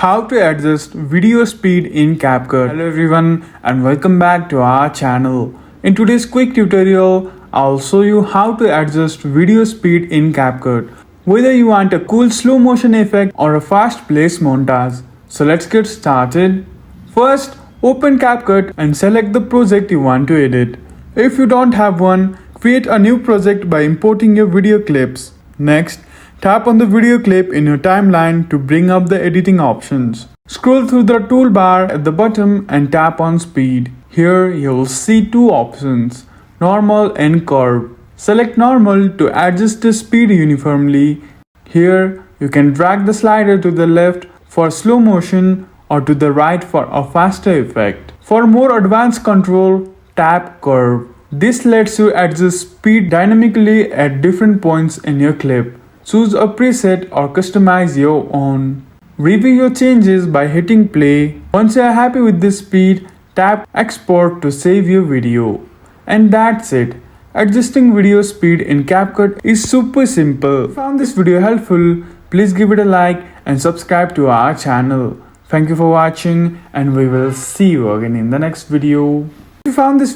how to adjust video speed in CapCut. Hello everyone and welcome back to our channel. In today's quick tutorial, I'll show you how to adjust video speed in CapCut. Whether you want a cool slow motion effect or a fast place montage. So let's get started. First, open CapCut and select the project you want to edit. If you don't have one, create a new project by importing your video clips. Next, tap on the video clip in your timeline to bring up the editing options. Scroll through the toolbar at the bottom and tap on speed. Here you'll see two options, normal and curve. Select normal to adjust the speed uniformly. Here you can drag the slider to the left for slow motion or to the right for a faster effect. For more advanced control, tap curve. This lets you adjust speed dynamically at different points in your clip. Choose a preset or customize your own. Review your changes by hitting play. Once you are happy with this speed, tap export to save your video. And that's it. Adjusting video speed in CapCut is super simple. If you found this video helpful, please give it a like and subscribe to our channel. Thank you for watching and we will see you again in the next video. If you found this